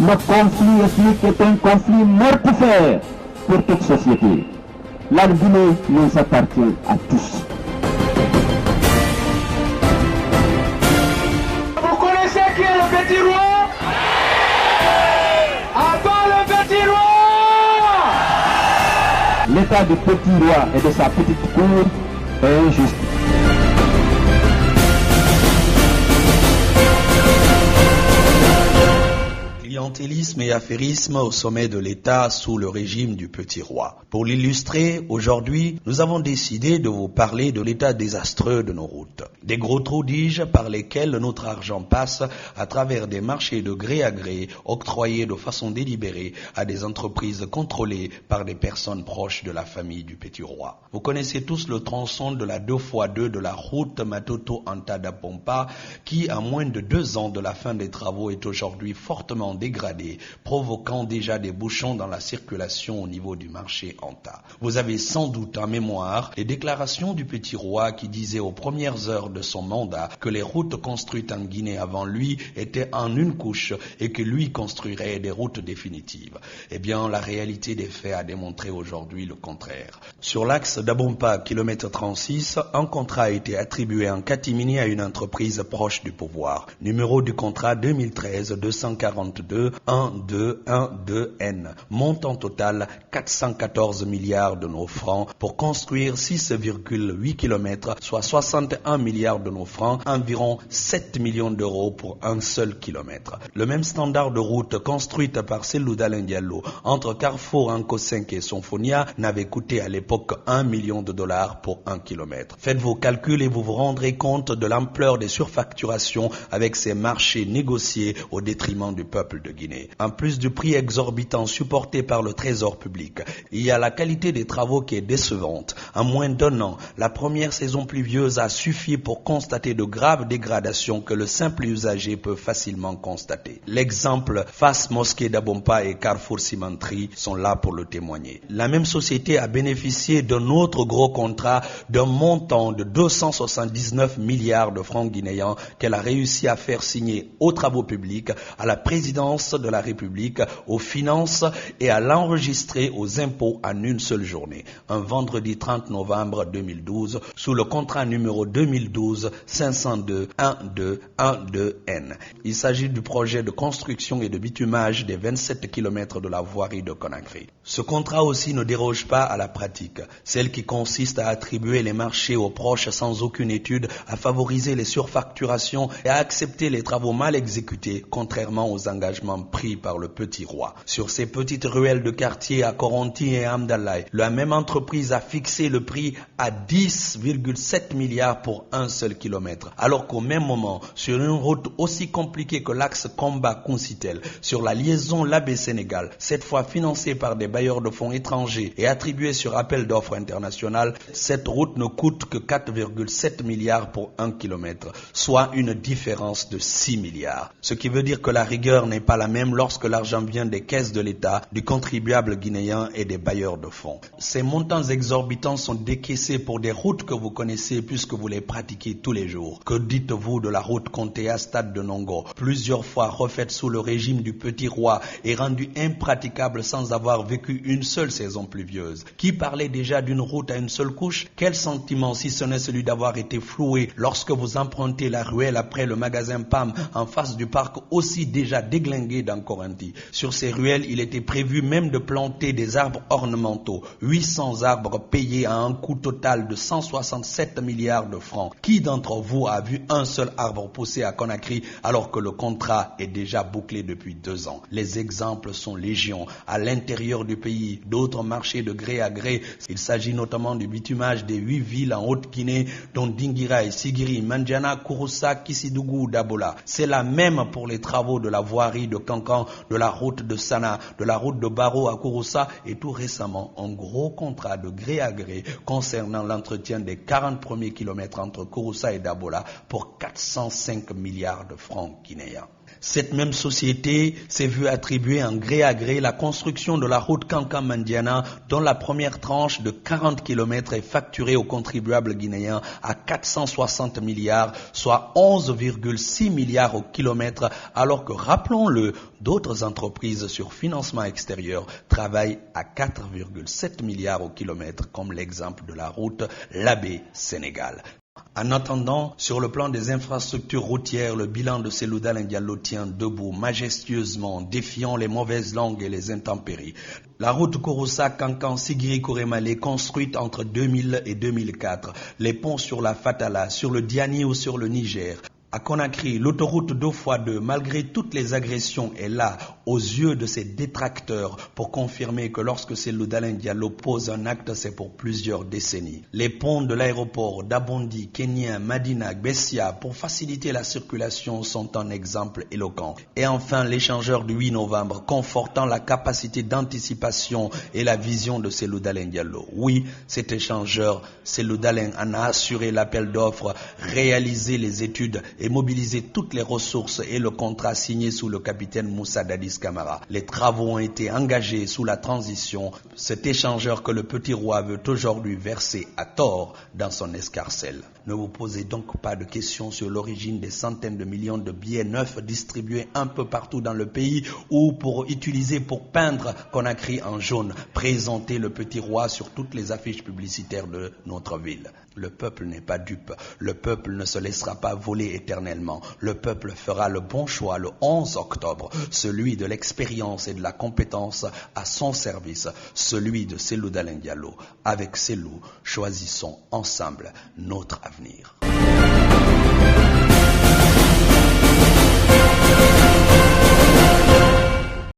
Le conflit ethnique est un conflit mortifère pour toute société. La Guinée nous appartient à tous. Vous connaissez qui est le petit roi? Attends le petit roi! L'état du petit roi et de sa petite cour est injuste. Clientélisme et affairisme au sommet de l'État sous le régime du petit roi. Pour l'illustrer, aujourd'hui, nous avons décidé de vous parler de l'état désastreux de nos routes. Des gros trous, dis-je, par lesquels notre argent passe à travers des marchés de gré à gré, octroyés de façon délibérée à des entreprises contrôlées par des personnes proches de la famille du petit roi. Vous connaissez tous le tronçon de la 2x2 de la route Matoto-Anta-Dapompa qui, à moins de 2 ans de la fin des travaux, est aujourd'hui fortement dégradé, provoquant déjà des bouchons dans la circulation au niveau du marché Anta. Vous avez sans doute en mémoire les déclarations du petit roi qui disait aux premières heures de son mandat que les routes construites en Guinée avant lui étaient en une couche et que lui construirait des routes définitives. Eh bien, la réalité des faits a démontré aujourd'hui le contraire. Sur l'axe d'Abompa, kilomètre 36, un contrat a été attribué en catimini à une entreprise proche du pouvoir. Numéro du contrat 2013-242-1212N. Montant total 414 milliards de nos francs pour construire 6,8 km, soit 61 milliards de nos francs, environ 7 millions d'euros pour un seul kilomètre. Le même standard de route construite par Cellou Dalein Diallo entre Carrefour, Anko 5 et Sonfonia n'avait coûté à l'époque 1 million de dollars pour 1 kilomètre. Faites vos calculs et vous vous rendrez compte de l'ampleur des surfacturations avec ces marchés négociés au détriment du peuple de Guinée. En plus du prix exorbitant supporté par le trésor public, il y a la qualité des travaux qui est décevante. En moins d'1 an, la première saison pluvieuse a suffi pour constater de graves dégradations que le simple usager peut facilement constater. L'exemple Face Mosquée d'Abompa et Carrefour Cimenterie sont là pour le témoigner. La même société a bénéficié d'un autre gros contrat d'un montant de 279 milliards de francs guinéens qu'elle a réussi à faire signer aux travaux publics, à la présidence de la République, aux finances et à l'enregistrer aux impôts en une seule journée, un vendredi 30 novembre 2012, sous le contrat numéro 2012-502-1212N. Il s'agit du projet de construction et de bitumage des 27 km de la voirie de Conakry. Ce contrat aussi ne déroge pas à la pratique, celle qui consiste à attribuer les marchés aux proches sans aucune étude, à favoriser les surfacturations et à accepter les travaux mal exécutés, contrairement aux engagements pris par le petit roi. Sur ces petites ruelles de quartier à Koronti et Amdalaï, la même entreprise a fixé le prix à 10,7 milliards pour un seul kilomètre, alors qu'au même moment, sur une route aussi compliquée que l'axe Komba-Kuncitel, sur la liaison Labé-Sénégal, cette fois financée par des bailleurs de fonds étrangers et attribuée sur appel d'offres international, cette route ne coûte que 4,7 milliards pour 1 kilomètre, soit une différence de 6 milliards. Ce qui veut dire que la rigueur n'est pas la même lorsque l'argent vient des caisses de l'État, du contribuable guinéen et des bailleurs de fonds. Ces montants exorbitants sont décaissés pour des routes que vous connaissez puisque vous les pratiquez tous les jours. Que dites-vous de la route Kontea Stade de Nongo, plusieurs fois refaite sous le régime du petit roi et rendue impraticable sans avoir vécu une seule saison pluvieuse? Qui parlait déjà d'une route à une seule couche? Quel sentiment si ce n'est celui d'avoir été floué lorsque vous empruntez la ruelle après le magasin PAM en face du parc aussi déjà déglingué dans Koronti. Sur ces ruelles, il était prévu même de planter des arbres ornementaux. 800 arbres payés à un coût total de 167 milliards de francs. Qui d'entre vous a vu un seul arbre pousser à Conakry alors que le contrat est déjà bouclé depuis 2 ans? Les exemples sont légion. À l'intérieur du pays, d'autres marchés de gré à gré. Il s'agit notamment du bitumage des 8 villes en Haute-Guinée, dont Dinguiraye, Sigiri, Mandiana, Kouroussa, Kissidougou, Dabola. C'est la même pour les travaux de la voirie de Kankan, de la route de Sana, de la route de Baro à Kouroussa et tout récemment un gros contrat de gré à gré concernant l'entretien des 40 premiers kilomètres entre Kouroussa et Dabola pour 405 milliards de francs guinéens. Cette même société s'est vue attribuer en gré à gré la construction de la route Kankan-Mandiana, dont la première tranche de 40 km est facturée aux contribuables guinéens à 460 milliards, soit 11,6 milliards au kilomètre, alors que, rappelons-le, d'autres entreprises sur financement extérieur travaillent à 4,7 milliards au kilomètre, comme l'exemple de la route Labé-Sénégal. En attendant, sur le plan des infrastructures routières, le bilan de Cellou Dalein Diallo tient debout majestueusement, défiant les mauvaises langues et les intempéries. La route Kouroussa-Kankan-Sigiri-Kourémalé, construite entre 2000 et 2004, les ponts sur la Fatala, sur le Diani ou sur le Niger. À Conakry, l'autoroute 2x2, malgré toutes les agressions, est là, aux yeux de ses détracteurs, pour confirmer que lorsque Cellou Dalein Diallo pose un acte, c'est pour plusieurs décennies. Les ponts de l'aéroport d'Abondi, Kénien, Madina, Bessia, pour faciliter la circulation, sont un exemple éloquent. Et enfin, l'échangeur du 8 novembre, confortant la capacité d'anticipation et la vision de Cellou Dalein Diallo. Oui, cet échangeur, Cellou Dalein en a assuré l'appel d'offres, réalisé les études et mobiliser toutes les ressources et le contrat signé sous le capitaine Moussa Dadis Camara. Les travaux ont été engagés sous la transition, cet échangeur que le petit roi veut aujourd'hui verser à tort dans son escarcelle. Ne vous posez donc pas de questions sur l'origine des centaines de millions de billets neufs distribués un peu partout dans le pays ou utilisés pour peindre Conakry en jaune, présenter le petit roi sur toutes les affiches publicitaires de notre ville. Le peuple n'est pas dupe, le peuple ne se laissera pas voler éternellement, le peuple fera le bon choix le 11 octobre, celui de l'expérience et de la compétence à son service, celui de Cellou Dalein Diallo. Avec Cellou, choisissons ensemble notre avenir.